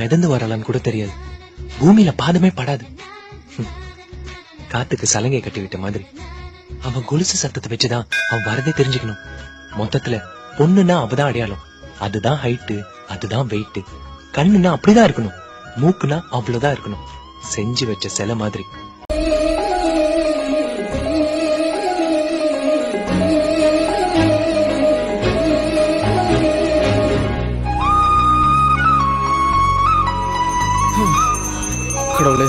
மிதந்து வரலான்னு கூட தெரியாது. பூமியில பாதமே படாது. காத்துக்கு சலங்கை கட்டி விட்ட மாதிரி அவன் கொலுசு சத்தத்தை வச்சுதான் அவன் வரதே தெரிஞ்சுக்கணும். மொத்தத்துல பொண்ணுன்னா அவதான் அடையாளம், அதுதான் ஹைட்டு, அதுதான் வெயிட். கண்ணுன்னா அப்படிதான் இருக்கணும், மூக்குனா அவ்வளவுதான் இருக்கணும். செஞ்சு வச்ச சிலை மாதிரி. கடவுளே,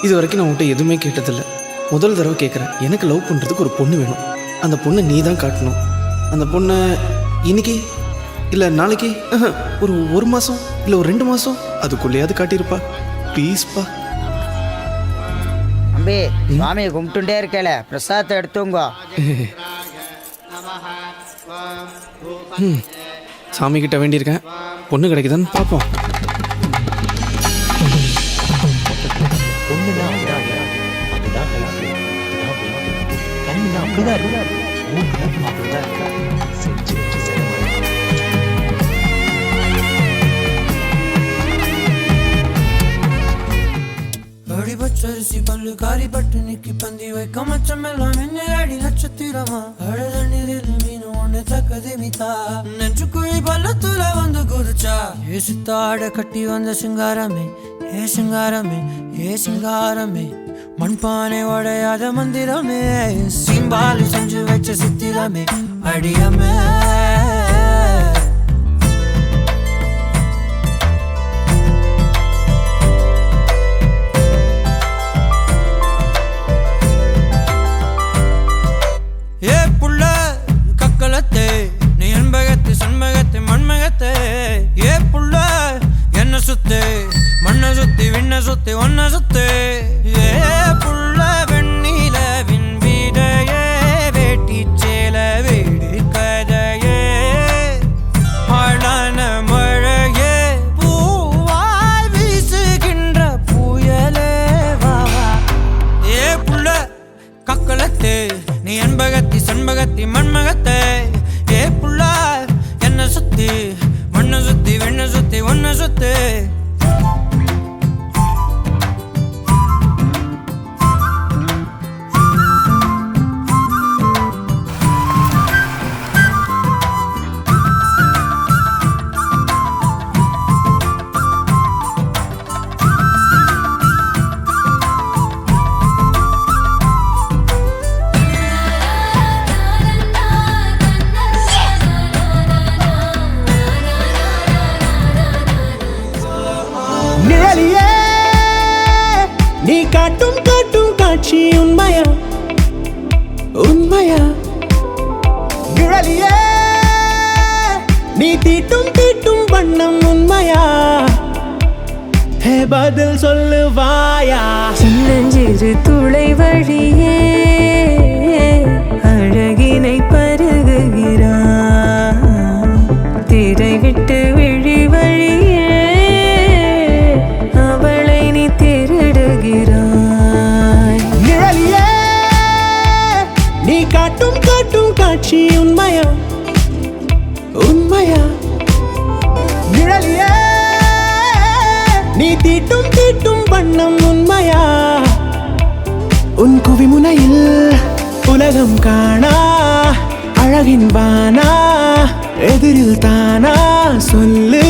இது வரைக்கும் நான் உன்கிட்ட எதுவுமே கேட்டதில்லை. முதல் தடவை கேட்குறேன். எனக்கு லவ் பண்ணுறதுக்கு ஒரு பொண்ணு வேணும். அந்த பொண்ணை நீ தான் காட்டணும். அந்த பொண்ணை இன்னைக்கு இல்லை நாளைக்கு, ஒரு மாதம் இல்லை ஒரு 2 மாதம் அதுக்குள்ளேயாவது காட்டியிருப்பா. ப்ளீஸ்ப்பா. அம்பி, சுவாமியை கும்பிட்டுட்டே இருக்கல, பிரசாதத்தை எடுத்துங்க. சாமி கிட்ட வேண்டியிருக்கேன், பொண்ணு கிடைக்குதான்னு பார்ப்போம். பொண்ணுன்னா அதுதான் அடையாளம், அதுதான் ஹைட்டு, அதுதான் வெயிட். கண்ணுன்னா அப்படிதான் இருக்கணும், மூக்குனா அப்படிதான் இருக்கணும். செஞ்சு வச்ச சிலை மாதிரி. பச்சரிசி பல்லு காரி பட்டு நிக்கி பந்தி வைக்க மச்சம் எல்லாம் என்ன அடி நட்சத்திரமா அழத நீரில் மீன் ஒண்ணு தக்கதி மிதா நெஞ்சு குழி பள்ளத்துல வந்து குதிச்சா ஏ சித்தாட கட்டி வந்த சிங்காரமே, ஏ சிங்காரமே, ஏ சிங்காரமே, மண்பானை உடையாத மந்திரமே, சிம்பாலி செஞ்சு வச்ச சித்திரமே, அடியமே. மண்ணை சுத்தி விண்ணை சுத்தி ஒன்ன சுத்து ஏ புள்ள வெண்ணிலவின் வீடையே வேட்டி சேல வீடு கதையே ஆளான மழையே பூவாய் வீசுகின்ற புயலே வாவா. ஏ புள்ள கக்களத்தே நீ என்பகத்தி சண்பகத்தி மண்மகத்தே, ஏ புள்ள என்ன சுத்தி மண்ணை சுத்தி விண்ணை சுத்தி ஒன்ன சுத்து. நிழலியே நீ காட்டும் காட்டும் காட்சி உண்மையா, உண்மையா? நிழலியே நீ தீட்டும் தீட்டும் வண்ணம் உண்மையா? ஹே பதில் சொல்லுவாயா? சின்னஞ்சிறு துளை வழியே அழகினை பருகுகிறான், திரை விட்டு விழி வழியே அவளை நீ திருடுகிறாய். நிழலியே நீ காட்டும் காட்டும் காட்சி உண்மையா, உண்மையா? நிழலியே நீ தீட்டும் தீட்டும் வண்ணம் உண்மையா? உன் குவிமுனையில் உலகம் காணா அழகின் வானா எதிரில் தானா? சொல்லு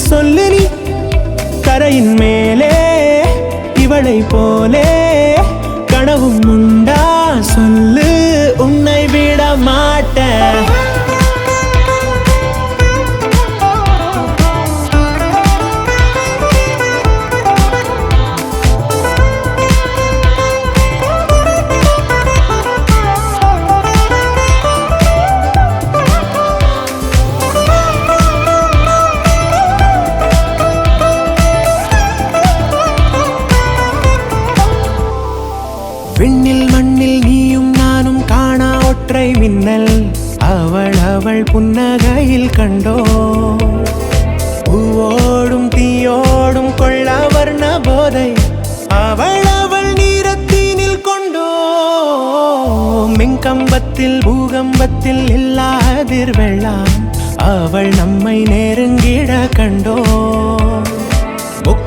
சொல்லு நீ கரையின் மேலே இவளை போலே கனவும் உண்டா? சொல்லு உன்னை விட மாட்டேன். விண்ணில் மண்ணில் நீயும் நானும் காணா ஒற்றை மின்னல், அவள் அவள் புன்னகையில் கண்டோ. பூவோடும் தீயோடும் கொள்ள வர்ண போதை, அவள் அவள் நீரத்தீனில் கொண்டோ. மின்கம்பத்தில் பூகம்பத்தில் இல்லாதிர் வெள்ளம், அவள் நம்மை நெருங்கிட கண்டோ.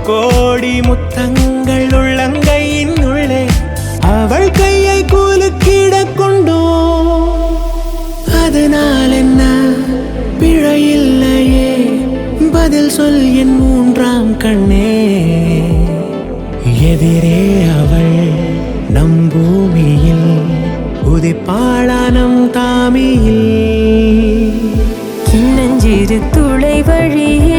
கோடி முத்தங்கள் உள்ளங்கையின் உள்ளே அவள் கையை கூலுக்கிட கொண்டோ அதனால் என்ன பிழையில்லையே பதில் சொல் என் மூன்றாம் கண்ணே எதிரே அவள் நம் பூமியில் உதிப்பாளானம் தாமியில் சின்னஞ்சிறு துளை வழியே